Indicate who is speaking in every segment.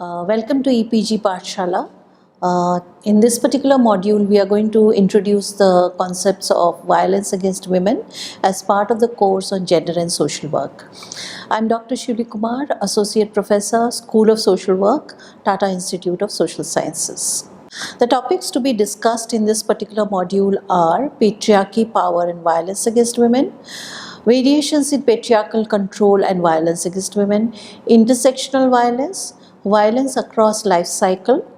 Speaker 1: Welcome to EPG Pathshala. In this particular module, we are going to introduce the concepts of violence against women as part of the course on gender and social work. I'm Dr. Shivli Kumar, Associate Professor, School of Social Work, Tata Institute of Social Sciences. The topics to be discussed in this particular module are patriarchy, power and violence against women, variations in patriarchal control and violence against women, intersectional violence, violence across life cycle,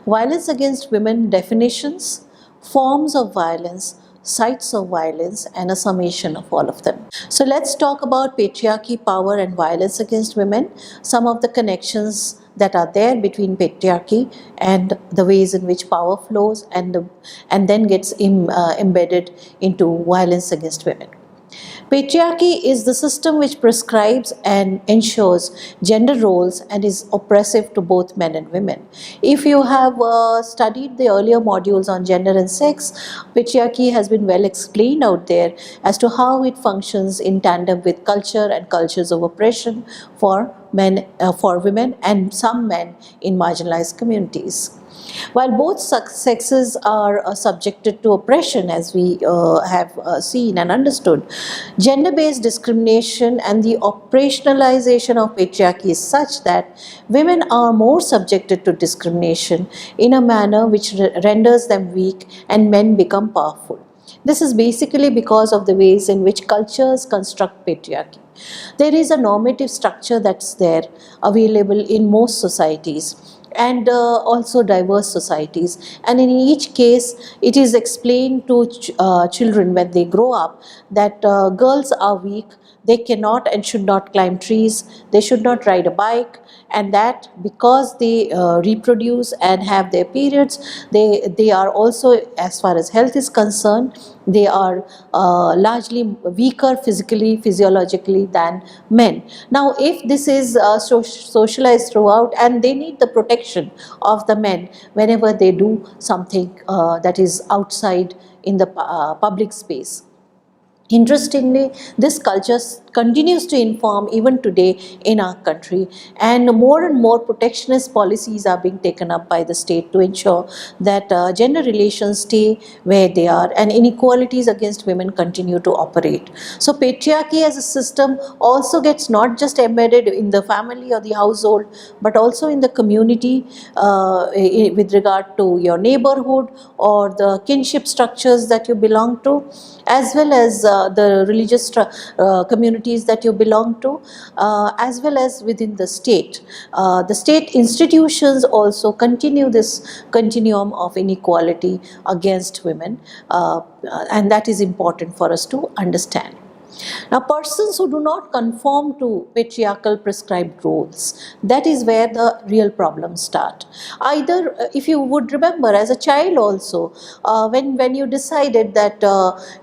Speaker 1: violence against women definitions, forms of violence, sites of violence, and a summation of all of them. So let's talk about patriarchy, power and violence against women, some of the connections that are there between patriarchy and the ways in which power flows and then gets embedded into violence against women. Patriarchy is the system which prescribes and ensures gender roles and is oppressive to both men and women. If you have studied the earlier modules on gender and sex, patriarchy has been well explained out there as to how it functions in tandem with culture and cultures of oppression for women and some men in marginalized communities. While both sexes are subjected to oppression, as we have seen and understood, gender-based discrimination and the operationalization of patriarchy is such that women are more subjected to discrimination in a manner which renders them weak and men become powerful. This is basically because of the ways in which cultures construct patriarchy. There is a normative structure that's there available in most societies and also diverse societies, and in each case it is explained to children when they grow up that girls are weak, they cannot and should not climb trees, they should not ride a bike, and that because they reproduce and have their periods, they are also, as far as health is concerned, they are largely weaker physically, physiologically than men. Now, if this is socialized throughout and they need the protection of the men whenever they do something that is outside in the public space. Interestingly, this culture continues to inform even today in our country, and more protectionist policies are being taken up by the state to ensure that gender relations stay where they are and inequalities against women continue to operate. So patriarchy as a system also gets not just embedded in the family or the household, but also in the community with regard to your neighborhood or the kinship structures that you belong to, as well as the religious communities that you belong to, as well as within the state. The state institutions also continue this continuum of inequality against women, and that is important for us to understand. Now, persons who do not conform to patriarchal prescribed roles, that is where the real problems start. Either, if you would remember as a child also, when you decided that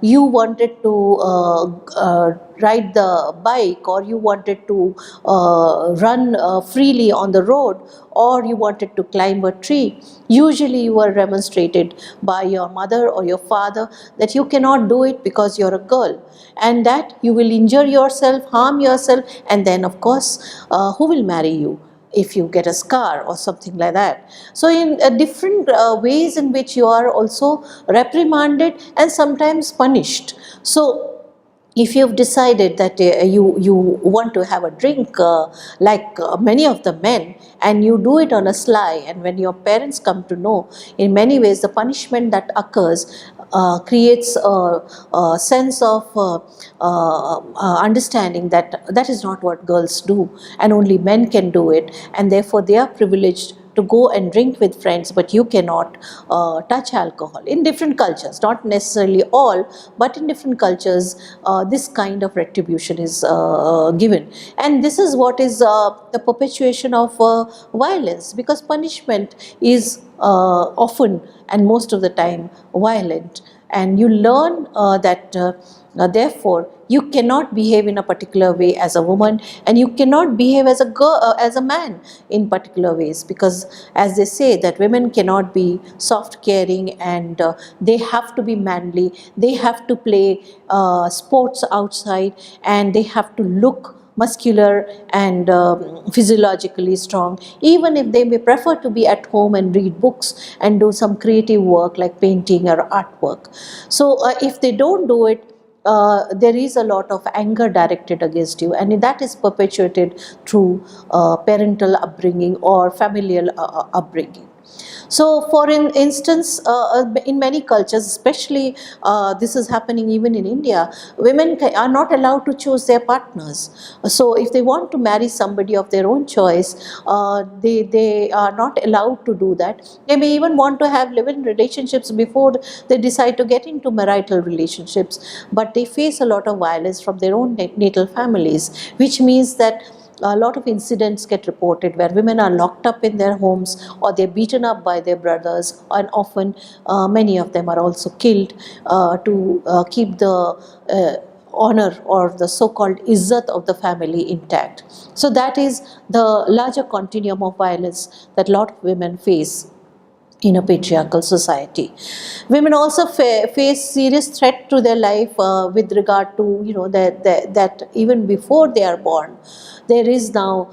Speaker 1: you wanted to ride the bike, or you wanted to run freely on the road, or you wanted to climb a tree, usually you were remonstrated by your mother or your father that you cannot do it because you're a girl, and that you will injure yourself, harm yourself, and then of course who will marry you if you get a scar or something like that. So in different ways in which you are also reprimanded and sometimes punished. So if you've decided that you want to have a drink like many of the men, and you do it on a sly, and when your parents come to know, in many ways the punishment that occurs creates a sense of understanding that that is not what girls do and only men can do it, and therefore they are privileged to go and drink with friends, but you cannot touch alcohol. In different cultures, not necessarily all, but in different cultures, this kind of retribution is given. And this is what is the perpetuation of violence, because punishment is often and most of the time violent. And you learn that therefore you cannot behave in a particular way as a woman, and you cannot behave as a girl, as a man in particular ways, because as they say that women cannot be soft, caring, and they have to be manly, they have to play sports outside, and they have to look muscular and physiologically strong, even if they may prefer to be at home and read books and do some creative work like painting or artwork. So if they don't do it, there is a lot of anger directed against you, and that is perpetuated through parental upbringing or familial upbringing. So, for instance, in many cultures, especially this is happening even in India, women are not allowed to choose their partners. So, if they want to marry somebody of their own choice, they are not allowed to do that. They may even want to have live-in relationships before they decide to get into marital relationships, but they face a lot of violence from their own natal families, which means that a lot of incidents get reported where women are locked up in their homes, or they're beaten up by their brothers, and often many of them are also killed to keep the honor or the so-called izzat of the family intact. So that is the larger continuum of violence that a lot of women face in a patriarchal society. Women also face serious threat to their life with regard to, that even before they are born, there is now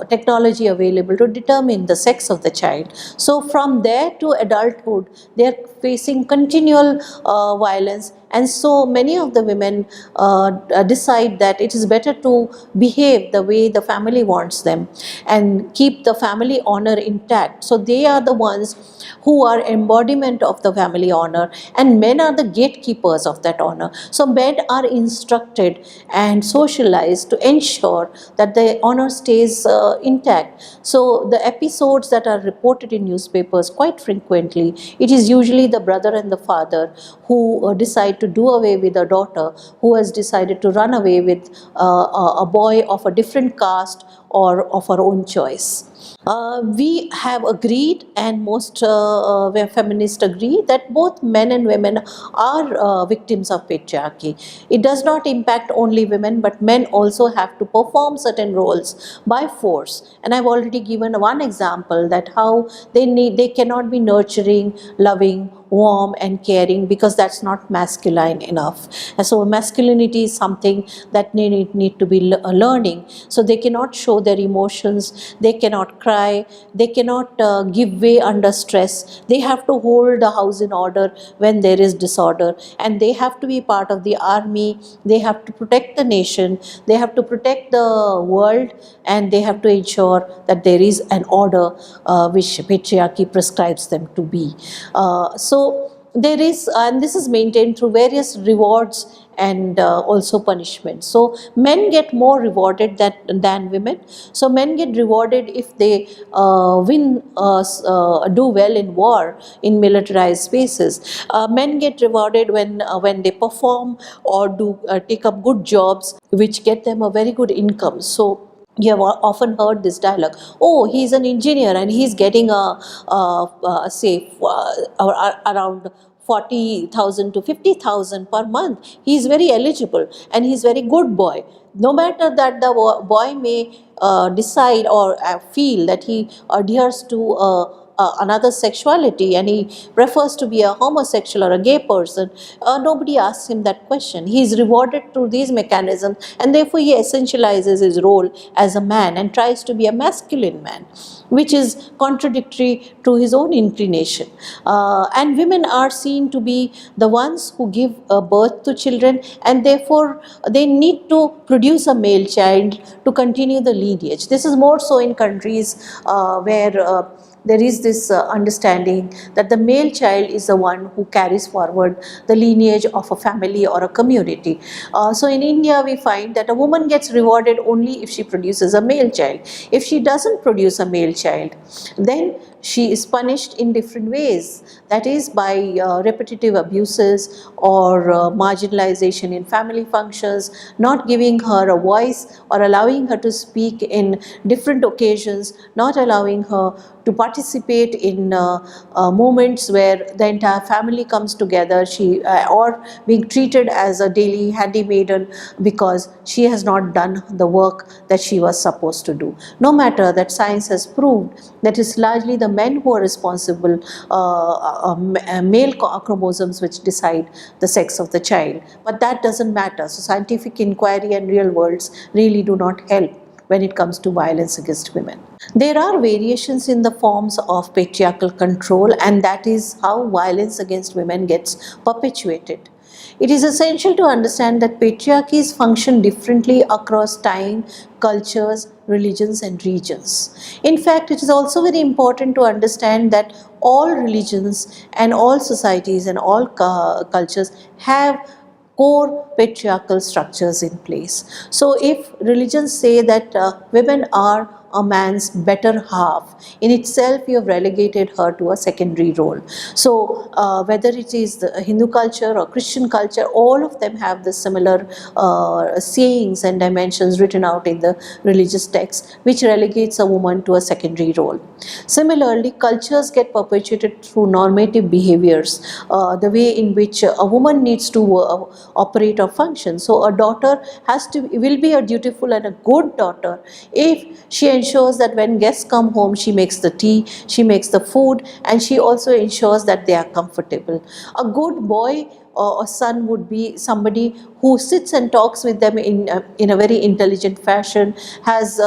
Speaker 1: technology available to determine the sex of the child. So from there to adulthood, they are facing continual violence, and so many of the women decide that it is better to behave the way the family wants them and keep the family honor intact. So they are the ones who are embodiment of the family honor, and men are the gatekeepers of that honor. So men are instructed and socialized to ensure that the honor stays intact. So the episodes that are reported in newspapers quite frequently, it is usually the brother and the father who decide to do away with a daughter who has decided to run away with a boy of a different caste or of her own choice. We have agreed, and most feminists agree, that both men and women are victims of patriarchy. It does not impact only women, but men also have to perform certain roles by force. And I've already given one example that how they cannot be nurturing, loving, warm and caring, because that's not masculine enough. And so masculinity is something that they need to be learning. So they cannot show their emotions, they cannot cry, they cannot give way under stress. They have to hold the house in order when there is disorder, and they have to be part of the army. They have to protect the nation, they have to protect the world, and they have to ensure that there is an order which patriarchy prescribes them to be. So there is, and this is maintained through various rewards and also punishments. So men get more rewarded than women. So men get rewarded if they do well in war, in militarized spaces. Men get rewarded when they perform or do take up good jobs which get them a very good income. So you have often heard this dialogue, oh, he's an engineer and he's getting around 40,000 to 50,000 per month. He's very eligible and he's very good boy. No matter that the boy may decide or feel that he adheres to another sexuality and he prefers to be a homosexual or a gay person, nobody asks him that question. He is rewarded through these mechanisms, and therefore he essentializes his role as a man and tries to be a masculine man, which is contradictory to his own inclination. And women are seen to be the ones who give birth to children, and therefore they need to produce a male child to continue the lineage. This is more so in countries where there is this understanding that the male child is the one who carries forward the lineage of a family or a community. So in India, we find that a woman gets rewarded only if she produces a male child. If she doesn't produce a male child, then she is punished in different ways. That is by repetitive abuses or marginalization in family functions, not giving her a voice or allowing her to speak in different occasions, not allowing her to participate in moments where the entire family comes together, or being treated as a daily handmaiden because she has not done the work that she was supposed to do. No matter that science has proved that it's largely the men who are responsible, male chromosomes which decide the sex of the child, but that doesn't matter. So scientific inquiry and real worlds really do not help when it comes to violence against women. There are variations in the forms of patriarchal control, and that is how violence against women gets perpetuated. It is essential to understand that patriarchies function differently across time, cultures, religions, and regions. In fact, it is also very important to understand that all religions and all societies and all cultures have core patriarchal structures in place. So if religions say that women are a man's better half, in itself you have relegated her to a secondary role. So whether it is the Hindu culture or Christian culture, all of them have the similar sayings and dimensions written out in the religious texts, which relegates a woman to a secondary role. Similarly, cultures get perpetuated through normative behaviors, the way in which a woman needs to operate or function. So a daughter will be a dutiful and a good daughter if she ensures that when guests come home, she makes the tea, she makes the food, and she also ensures that they are comfortable. A good boy or a son would be somebody who sits and talks with them in a very intelligent fashion, has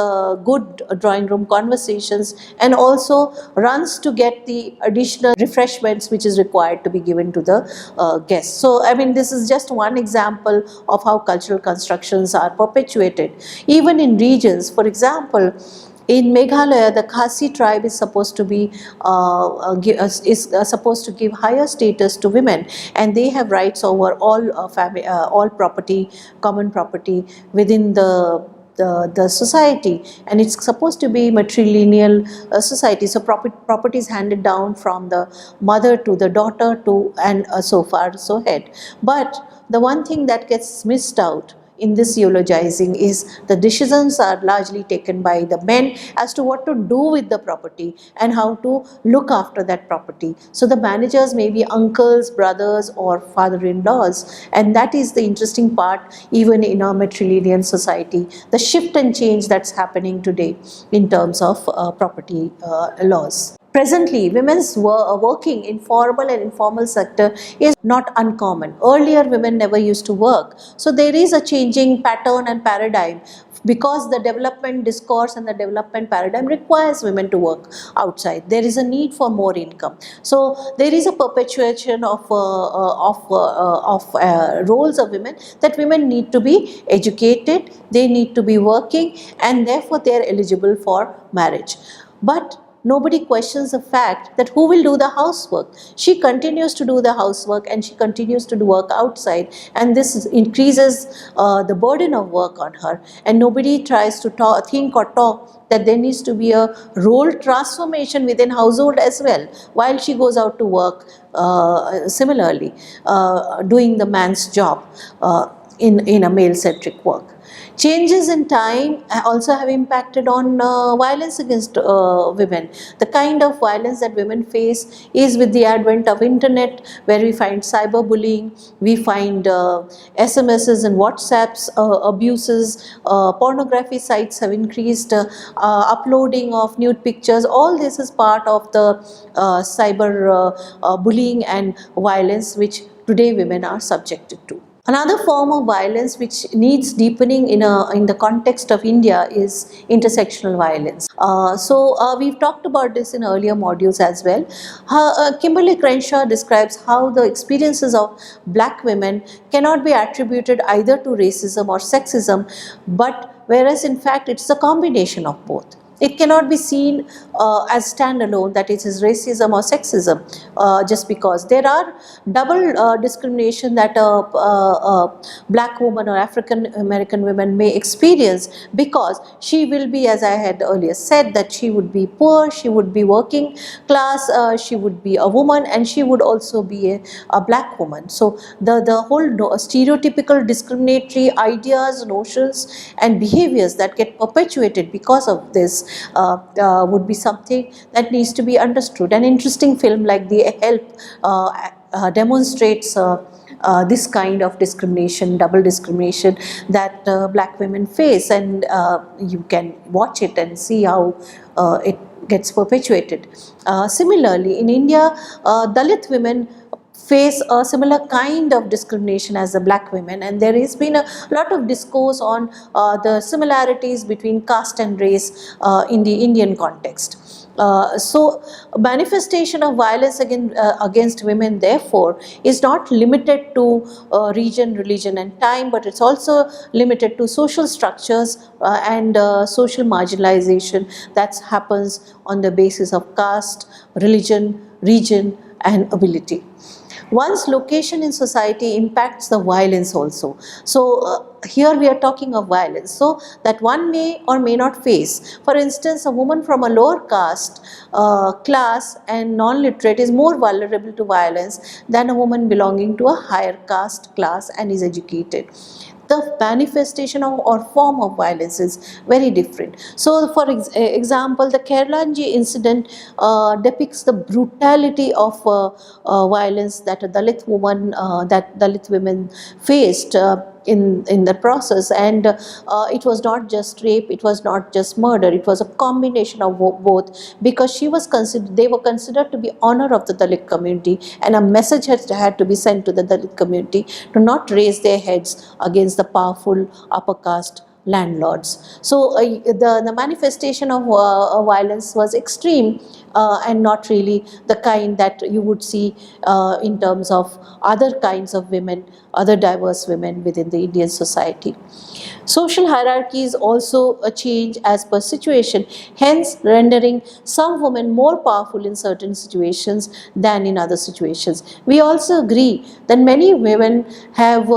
Speaker 1: good drawing room conversations, and also runs to get the additional refreshments which is required to be given to the guests. So, I mean, this is just one example of how cultural constructions are perpetuated. Even in regions, for example, in Meghalaya, the Khasi tribe is supposed to be supposed to give higher status to women, and they have rights over all property, common property within the society, and it's supposed to be matrilineal society. So property is handed down from the mother to the daughter to and so far so ahead. But the one thing that gets missed out in this eulogizing is the decisions are largely taken by the men as to what to do with the property and how to look after that property. So the managers may be uncles, brothers, or father-in-laws, and that is the interesting part even in our matrilineal society, the shift and change that's happening today in terms of property laws. Presently, women's working in formal and informal sector is not uncommon. Earlier, women never used to work. So there is a changing pattern and paradigm because the development discourse and the development paradigm requires women to work outside. There is a need for more income. So there is a perpetuation of roles of women, that women need to be educated, they need to be working, and therefore they are eligible for marriage. But nobody questions the fact that who will do the housework. She continues to do the housework and she continues to do work outside, and this increases the burden of work on her, and nobody tries to think or talk that there needs to be a role transformation within household as well while she goes out to work, similarly doing the man's job in a male-centric work. Changes in time also have impacted on violence against women. The kind of violence that women face is with the advent of internet, where we find cyberbullying, we find SMSs and WhatsApps abuses, pornography sites have increased, uploading of nude pictures. All this is part of the cyber bullying and violence which today women are subjected to. Another form of violence which needs deepening in the context of India is intersectional violence. We've talked about this in earlier modules as well. Kimberly Crenshaw describes how the experiences of black women cannot be attributed either to racism or sexism, but whereas in fact it's a combination of both. It cannot be seen as standalone that it is racism or sexism, just because there are double discrimination that a black woman or African American woman may experience, because she will be, as I had earlier said, that she would be poor, she would be working class, she would be a woman, and she would also be a black woman. So the whole stereotypical discriminatory ideas, notions and behaviors that get perpetuated because of this would be something that needs to be understood. An interesting film like The Help demonstrates this kind of discrimination, double discrimination that black women face, and you can watch it and see how it gets perpetuated. Similarly, in India, Dalit women face a similar kind of discrimination as the black women, and there has been a lot of discourse on the similarities between caste and race in the Indian context. So manifestation of violence against women therefore is not limited to region, religion and time, but it's also limited to social structures and social marginalization that happens on the basis of caste, religion, region and ability. One's location in society impacts the violence also. So here we are talking of violence, so that one may or may not face. For instance, a woman from a lower caste class and non-literate is more vulnerable to violence than a woman belonging to a higher caste class and is educated. The manifestation of or form of violence is very different. So for example, the Kerlanji incident depicts the brutality of violence that a Dalit woman, that Dalit women faced in the process, and it was not just rape, it was not just murder, it was a combination of both, because they were considered to be honor of the Dalit community, and a message had to be sent to the Dalit community to not raise their heads against the powerful upper caste landlords. So the manifestation of violence was extreme and not really the kind that you would see in terms of other kinds of women, other diverse women within the Indian society. Social hierarchies also change as per situation, hence rendering some women more powerful in certain situations than in other situations. We also agree that many women have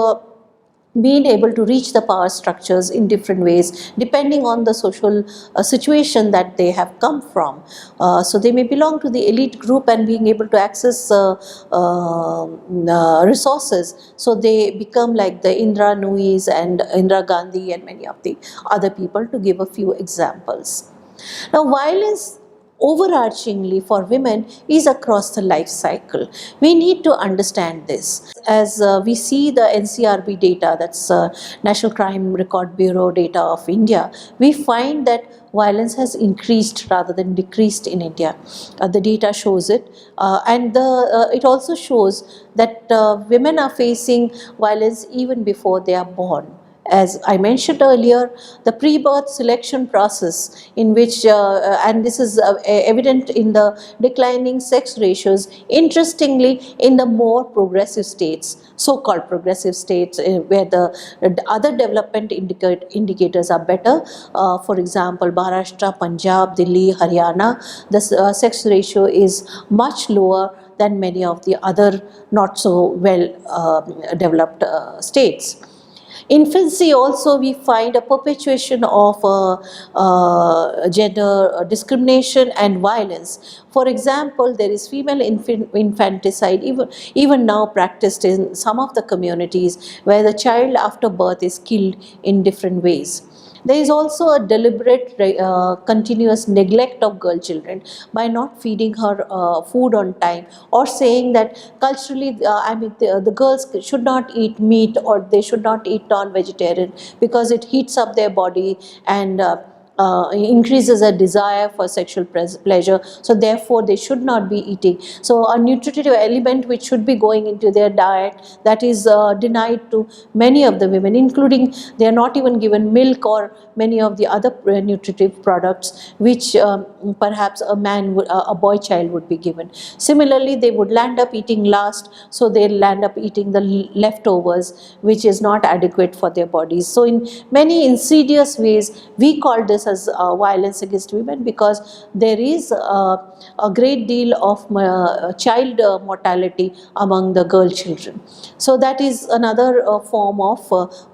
Speaker 1: being able to reach the power structures in different ways depending on the social situation that they have come from. So they may belong to the elite group and being able to access resources, so they become like the Indra Nuis and Indira Gandhi and many of the other people, to give a few examples. Now, violence overarchingly for women is across the life cycle. We need to understand this. As we see the NCRB data, that's National Crime Record Bureau data of India, we find that violence has increased rather than decreased in India. The data shows it, and it also shows that women are facing violence even before they are born. As I mentioned earlier, the pre-birth selection process in which, and this is evident in the declining sex ratios, interestingly in the more progressive states, so-called progressive states where the other development indicators are better. For example, Maharashtra, Punjab, Delhi, Haryana, the sex ratio is much lower than many of the other not so well developed states. Infancy also, we find a perpetuation of gender discrimination and violence. For example, there is female infanticide even now practiced in some of the communities, where the child after birth is killed in different ways. There is also a deliberate continuous neglect of girl children by not feeding her food on time, or saying that culturally, the girls should not eat meat or they should not eat non-vegetarian because it heats up their body and increases a desire for sexual pleasure, so therefore they should not be eating. So a nutritive element which should be going into their diet, that is denied to many of the women, including they are not even given milk or many of the other nutritive products which perhaps a boy child would be given. Similarly, they would land up eating last, so they'll land up eating the leftovers, which is not adequate for their bodies. So in many insidious ways, we call this as violence against women, because there is a great deal of child mortality among the girl children. So that is another form of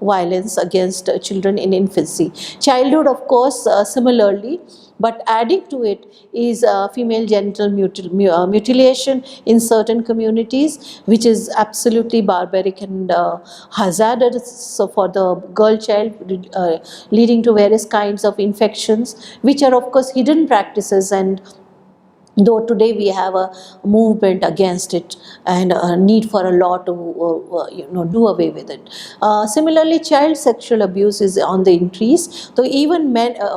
Speaker 1: violence against children in infancy. Childhood, of course, similarly, but adding to it is female genital mutilation in certain communities, which is absolutely barbaric and hazardous so for the girl child, leading to various kinds of infections, which are of course hidden practices, and though today we have a movement against it and a need for a law to do away with it. Similarly, child sexual abuse is on the increase. So even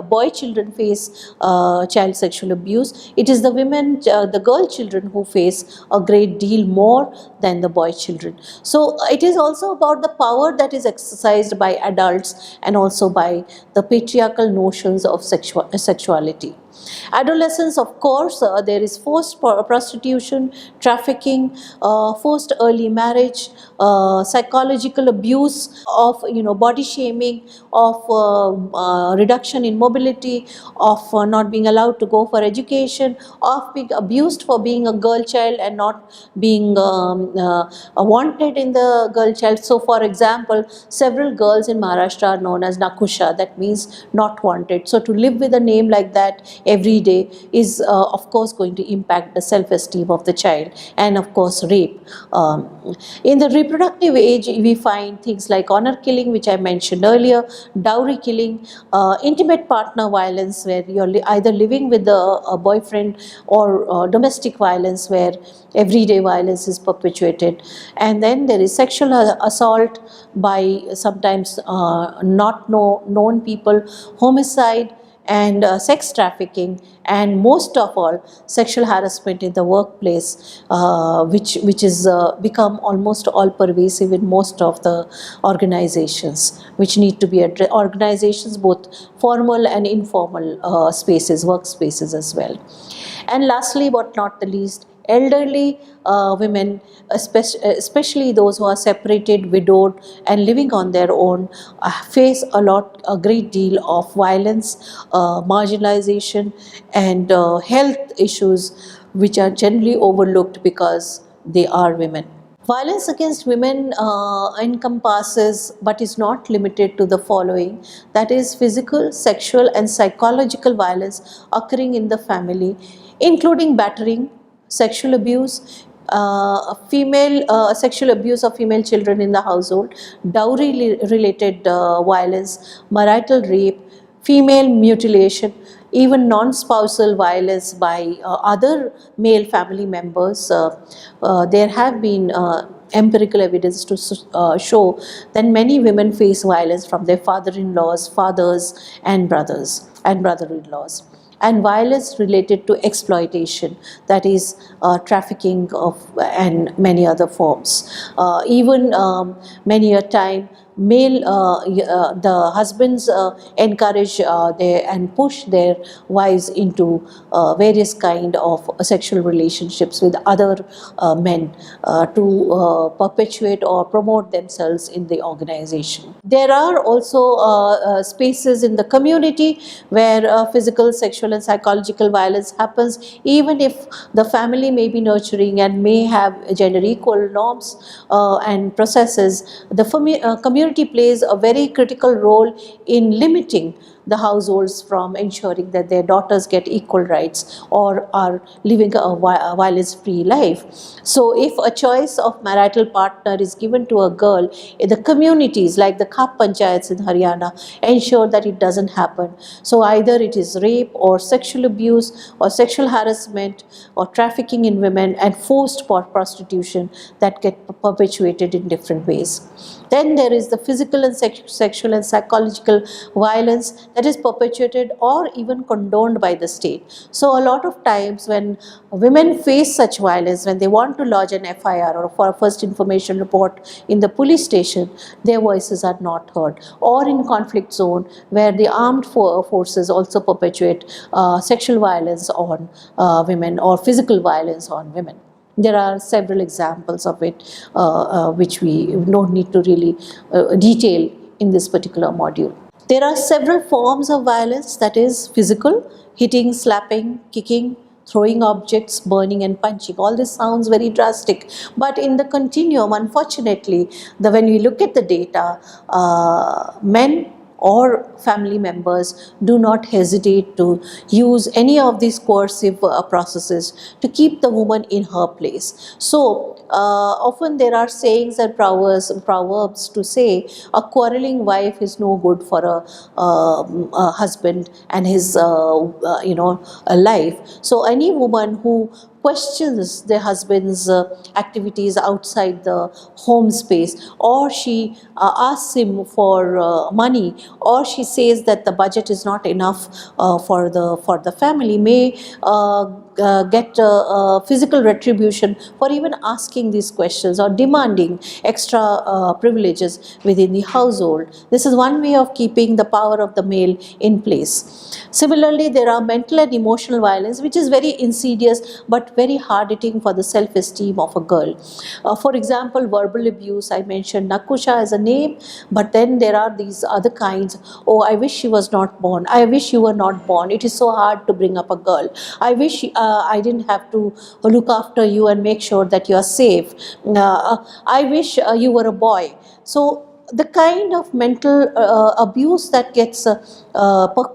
Speaker 1: boy children face child sexual abuse. It is the women, the girl children who face a great deal more than the boy children. So it is also about the power that is exercised by adults and also by the patriarchal notions of sexuality. Adolescence, of course, there is forced prostitution, trafficking, forced early marriage, psychological abuse of body shaming, of reduction in mobility, of not being allowed to go for education, of being abused for being a girl child and not being wanted in the girl child. So, for example, several girls in Maharashtra are known as Nakusha, that means not wanted. So, to live with a name like that every day is of course going to impact the self-esteem of the child, and of course rape. In the reproductive age, we find things like honor killing, which I mentioned earlier, dowry killing, intimate partner violence, where you're either living with a boyfriend, or domestic violence where everyday violence is perpetuated. And then there is sexual assault by sometimes not known people, homicide, and sex trafficking, and most of all sexual harassment in the workplace, which is become almost all pervasive in most of the organizations, which need to be addressed, organizations both formal and informal spaces, workspaces as well. And lastly but not the least, elderly women, especially those who are separated, widowed, and living on their own, face a great deal of violence, marginalization, and health issues, which are generally overlooked because they are women. Violence against women encompasses but is not limited to the following, that is physical, sexual, and psychological violence occurring in the family, including battering, sexual abuse, sexual abuse of female children in the household, dowry related violence, marital rape, female mutilation, even non-spousal violence by other male family members. There have been empirical evidence to show that many women face violence from their father-in-laws, fathers, and brothers and brother-in-laws, and violence related to exploitation, that is trafficking of and many other forms. Even many a time the husbands encourage and push their wives into various kind of sexual relationships with other men to perpetuate or promote themselves in the organization. There are also spaces in the community where physical, sexual, and psychological violence happens, even if the family may be nurturing and may have gender equal norms and processes. The community plays a very critical role in limiting the households from ensuring that their daughters get equal rights or are living a violence-free life. So if a choice of marital partner is given to a girl, the communities like the Khap Panchayats in Haryana ensure that it doesn't happen. So either it is rape or sexual abuse or sexual harassment or trafficking in women and forced prostitution that get perpetuated in different ways. Then there is the physical and sexual and psychological violence that is perpetuated or even condoned by the state. So a lot of times when women face such violence, when they want to lodge an FIR or for a first information report in the police station, their voices are not heard. Or in conflict zone where the armed forces also perpetuate sexual violence on women or physical violence on women. There are several examples of it which we don't need to really detail in this particular module. There are several forms of violence, that is physical, hitting, slapping, kicking, throwing objects, burning and punching. All this sounds very drastic, but in the continuum, unfortunately, when we look at the data, men or family members do not hesitate to use any of these coercive processes to keep the woman in her place. So often there are sayings and proverbs to say a quarreling wife is no good for a husband and his a life. So any woman who questions their husband's activities outside the home space, or she asks him for money, or she says that the budget is not enough for the family, may get physical retribution for even asking these questions or demanding extra privileges within the household. This is one way of keeping the power of the male in place. Similarly, there are mental and emotional violence, which is very insidious but very hard-hitting for the self-esteem of a girl. For example, verbal abuse. I mentioned Nakusha as a name, but then there are these other kinds. Oh, I wish she was not born. I wish you were not born. It is so hard to bring up a girl. I wish I didn't have to look after you and make sure that you are safe. I wish you were a boy. So the kind of mental abuse that gets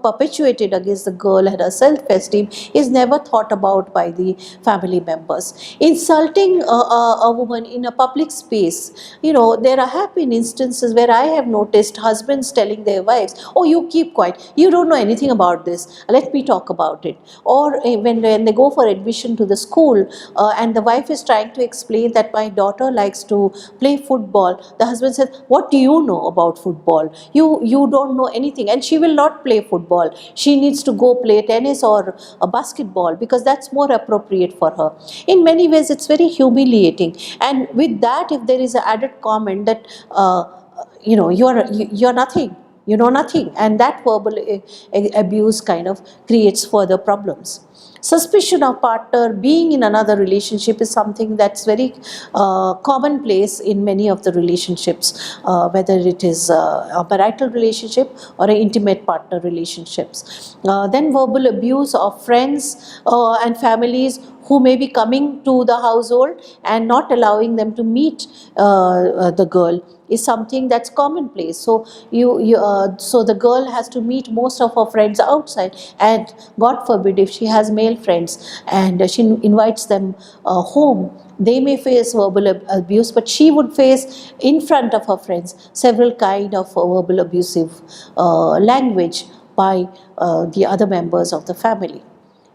Speaker 1: perpetuated against the girl and her self-esteem is never thought about by the family members. Insulting a woman in a public space, there have been instances where I have noticed husbands telling their wives, oh, you keep quiet, you don't know anything about this, let me talk about it. Or when they go for admission to the school and the wife is trying to explain that my daughter likes to play football, the husband says, what do you know about football? You don't know anything, and she will not play football. She needs to go play tennis or a basketball because that's more appropriate for her. In many ways, it's very humiliating. And with that, if there is an added comment that you're nothing, you know nothing, and that verbal abuse kind of creates further problems. Suspicion of partner being in another relationship is something that's very commonplace in many of the relationships, whether it is a marital relationship or an intimate partner relationships. Then verbal abuse of friends and families who may be coming to the household and not allowing them to meet the girl is something that's commonplace. So so the girl has to meet most of her friends outside, and God forbid if she has male friends and she invites them home, they may face verbal abuse, but she would face in front of her friends several kind of verbal abusive language by the other members of the family.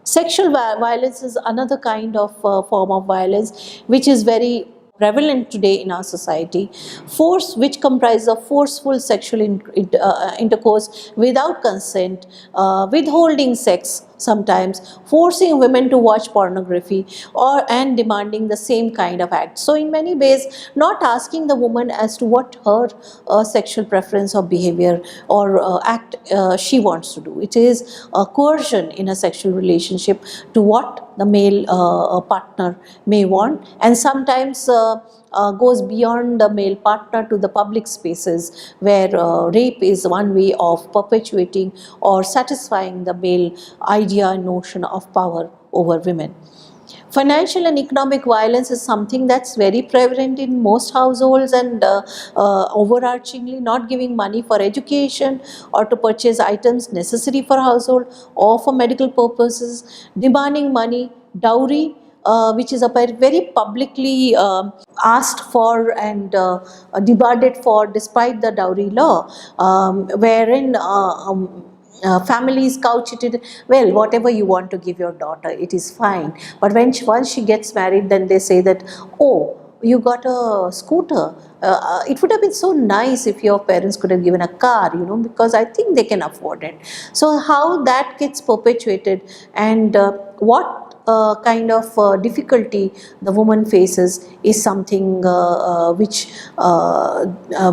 Speaker 1: Sexual violence is another kind of form of violence which is very prevalent today in our society. Force, which comprises of forceful sexual intercourse without consent, withholding sex sometimes, forcing women to watch pornography and demanding the same kind of act. So in many ways, not asking the woman as to what her sexual preference or behavior or act she wants to do. It is a coercion in a sexual relationship to what the male partner may want, and sometimes goes beyond the male partner to the public spaces where rape is one way of perpetuating or satisfying the male idea and notion of power over women. Financial and economic violence is something that's very prevalent in most households, and overarchingly not giving money for education or to purchase items necessary for household or for medical purposes, demanding money, dowry, which is a very publicly asked for and demanded for despite the dowry law, wherein families couch it in, well, whatever you want to give your daughter, it is fine. But once she gets married, then they say that, oh, you got a scooter. It would have been so nice if your parents could have given a car, because I think they can afford it. So how that gets perpetuated, and what kind of difficulty the woman faces is something which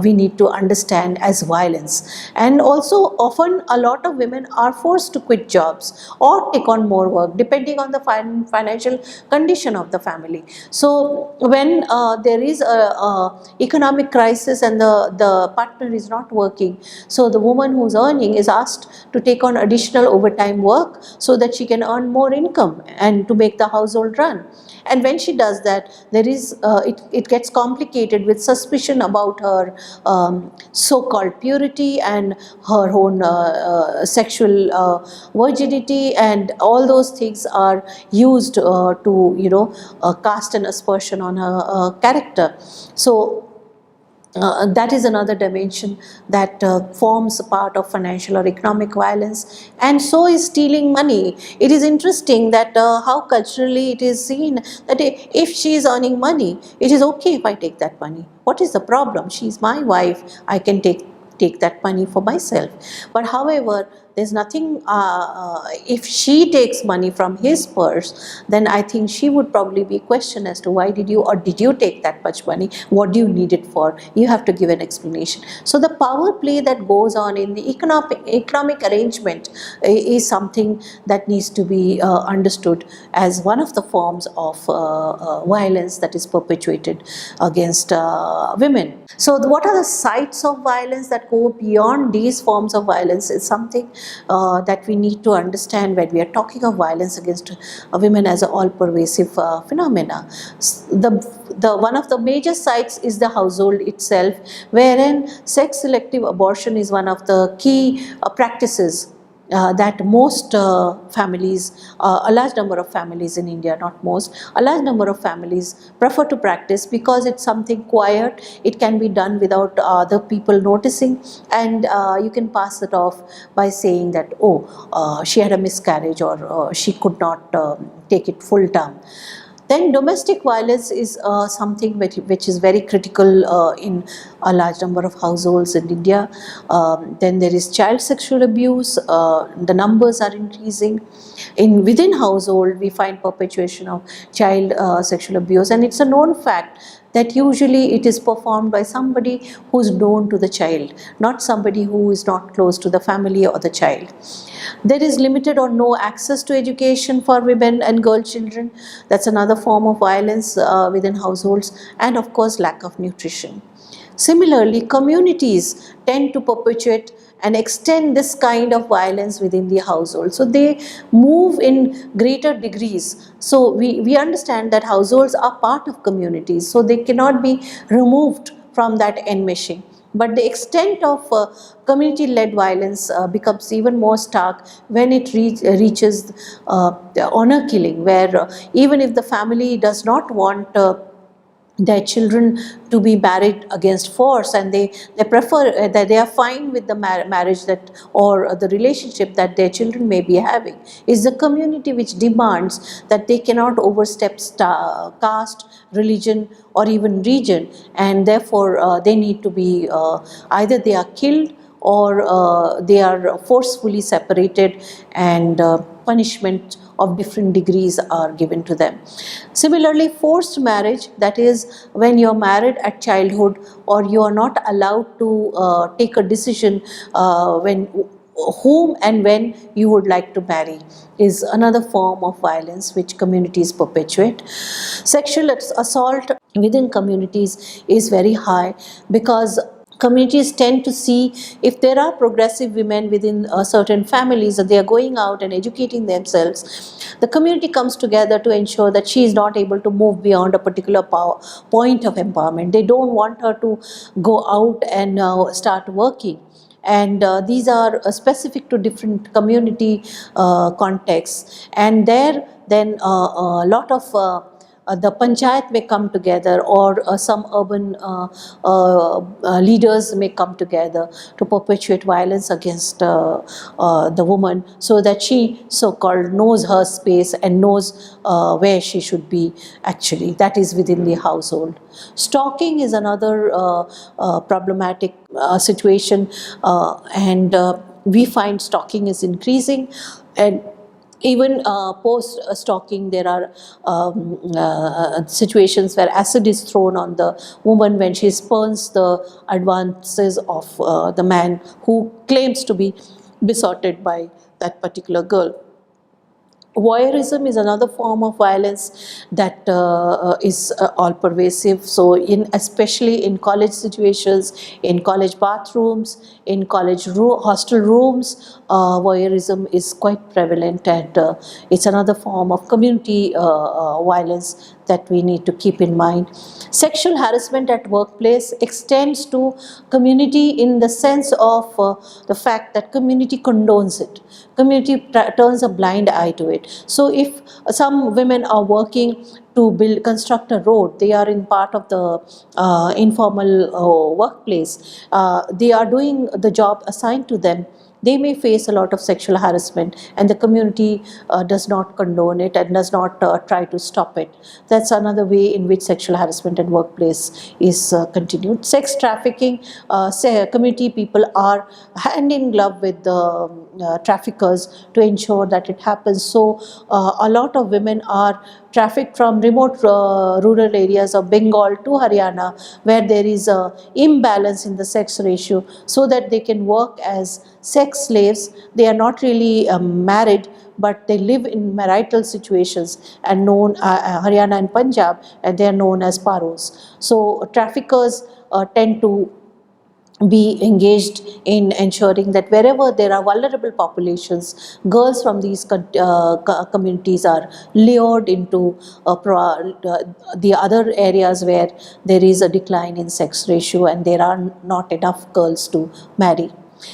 Speaker 1: we need to understand as violence. And also often a lot of women are forced to quit jobs or take on more work depending on the financial condition of the family. So when there is a economic crisis and the partner is not working, so the woman who's earning is asked to take on additional overtime work so that she can earn more income, and and to make the household run. And when she does that, there is it gets complicated with suspicion about her so-called purity and her own sexual virginity, and all those things are used to cast an aspersion on her character. So that is another dimension that forms a part of financial or economic violence, and so is stealing money. It is interesting that how culturally it is seen that if she is earning money, it is okay if I take that money. What is the problem? She is my wife, I can take that money for myself. But however, there's nothing, if she takes money from his purse, then I think she would probably be questioned as to why did you take that much money? What do you need it for? You have to give an explanation. So the power play that goes on in the economic arrangement is something that needs to be understood as one of the forms of violence that is perpetuated against women. So what are the sites of violence that go beyond these forms of violence is something that we need to understand when we are talking of violence against women as an all-pervasive phenomena. One of the major sites is the household itself, wherein sex-selective abortion is one of the key practices that most families, a large number of families in India, not most, a large number of families prefer to practice because it's something quiet, it can be done without other people noticing, and you can pass it off by saying that, oh, she had a miscarriage, or she could not take it full term. Then domestic violence is something which is very critical in a large number of households in India. Then there is child sexual abuse. The numbers are increasing. Within household, we find perpetuation of child sexual abuse, and it's a known fact that usually it is performed by somebody who is known to the child, not somebody who is not close to the family or the child. There is limited or no access to education for women and girl children. That's another form of violence within households, and of course lack of nutrition. Similarly, communities tend to perpetuate and extend this kind of violence within the household. So they move in greater degrees. So we understand that households are part of communities, so they cannot be removed from that enmeshing. But the extent of community-led violence becomes even more stark when it reaches honor killing, where even if the family does not want their children to be married against force, and they prefer that they are fine with the marriage that or the relationship that their children may be having, is the community which demands that they cannot overstep caste, religion or even region, and therefore they need to be either they are killed or they are forcefully separated, and punishment of different degrees are given to them. Similarly, forced marriage, that is when you are married at childhood or you are not allowed to take a decision whom and when you would like to marry, is another form of violence which communities perpetuate. Sexual assault within communities is very high because communities tend to see if there are progressive women within certain families that they are going out and educating themselves, the community comes together to ensure that she is not able to move beyond a particular point of empowerment. They don't want her to go out and start working. And these are specific to different community contexts. And there then a lot of the panchayat may come together, or some urban leaders may come together to perpetuate violence against the woman, so that she so-called knows her space and knows where she should be actually. That is within the household. Stalking is another problematic situation, and we find stalking is increasing, and even post-stalking, there are situations where acid is thrown on the woman when she spurns the advances of the man who claims to be besotted by that particular girl. Voyeurism is another form of violence that is all pervasive. So, especially in college situations, in college bathrooms, in college hostel rooms, voyeurism is quite prevalent, and it's another form of community violence that we need to keep in mind. Sexual harassment at workplace extends to community in the sense of the fact that community condones it. Community turns a blind eye to it. So if some women are working to construct a road, they are in part of the informal workplace, they are doing the job assigned to them, they may face a lot of sexual harassment, and the community does not condone it and does not try to stop it. That's another way in which sexual harassment at workplace is continued. Sex trafficking, community people are hand in glove with the traffickers to ensure that it happens. So a lot of women are trafficked from remote rural areas of Bengal to Haryana, where there is a imbalance in the sex ratio, so that they can work as sex slaves. They are not really married, but they live in marital situations, and known Haryana and Punjab, and they are known as paros. So traffickers tend to be engaged in ensuring that wherever there are vulnerable populations, girls from these communities are lured into the other areas where there is a decline in sex ratio and there are not enough girls to marry.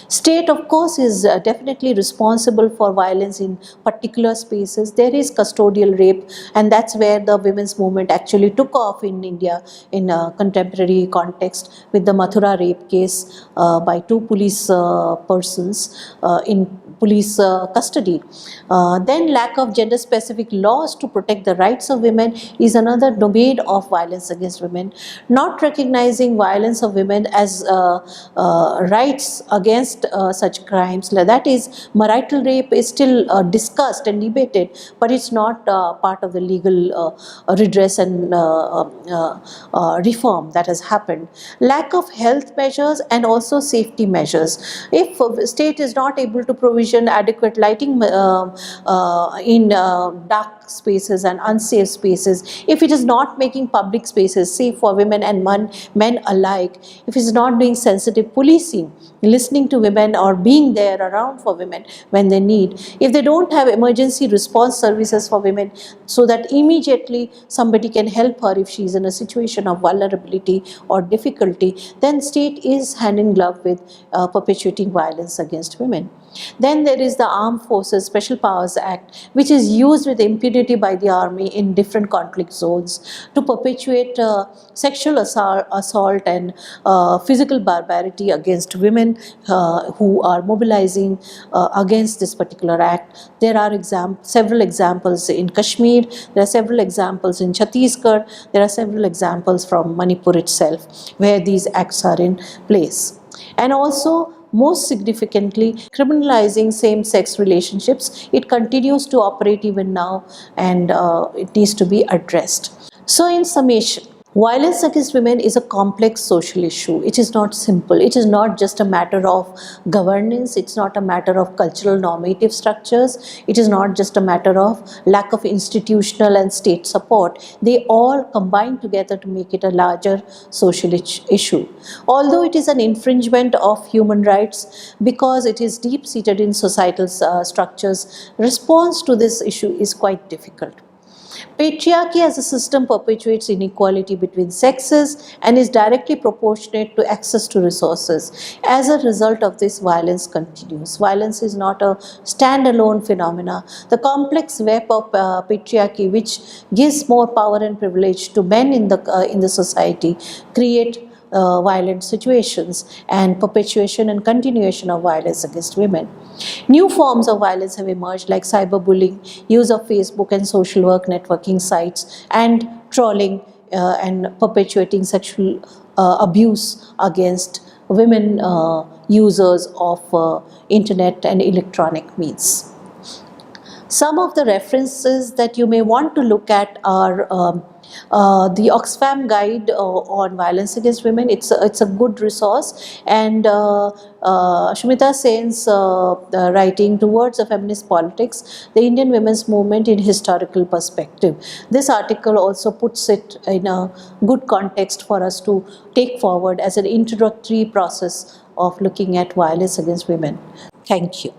Speaker 1: State, of course, is definitely responsible for violence in particular spaces. There is custodial rape, and that's where the women's movement actually took off in India in a contemporary context, with the Mathura rape case by two police persons in police custody. Then lack of gender specific laws to protect the rights of women is another domain of violence against women. Not recognizing violence of women as rights against such crimes, that is, marital rape is still discussed and debated, but it's not part of the legal redress and reform that has happened. Lack of health measures and also safety measures. If state is not able to provision adequate lighting in dark spaces and unsafe spaces, if it is not making public spaces safe for women and men alike, if it is not doing sensitive policing, listening to women or being there around for women when they need, if they don't have emergency response services for women so that immediately somebody can help her if she is in a situation of vulnerability or difficulty, then state is hand in glove with perpetuating violence against women. Then there is the Armed Forces Special Powers Act, which is used with impunity by the army in different conflict zones to perpetuate sexual assault and physical barbarity against women who are mobilizing against this particular act. There are several examples in Kashmir, there are several examples in Chhattisgarh, there are several examples from Manipur itself where these acts are in place. And also, most significantly, criminalizing same-sex relationships. It continues to operate even now, and it needs to be addressed. So in summation, violence against women is a complex social issue. It is not simple. It is not just a matter of governance. It's not a matter of cultural normative structures. It is not just a matter of lack of institutional and state support. They all combine together to make it a larger social issue. Although it is an infringement of human rights because it is deep-seated in societal structures, response to this issue is quite difficult. Patriarchy as a system perpetuates inequality between sexes and is directly proportionate to access to resources. As a result of this, violence continues. Violence is not a standalone phenomena. The complex web of patriarchy, which gives more power and privilege to men in the society, create violent situations and perpetuation and continuation of violence against women. New forms of violence have emerged, like cyberbullying, use of Facebook and social work networking sites, and trolling and perpetuating sexual abuse against women users of internet and electronic means. Some of the references that you may want to look at are The Oxfam guide on violence against women, it's a good resource, and Shumita Sen's writing Towards a Feminist Politics, the Indian Women's Movement in Historical Perspective. This article also puts it in a good context for us to take forward as an introductory process of looking at violence against women. Thank you.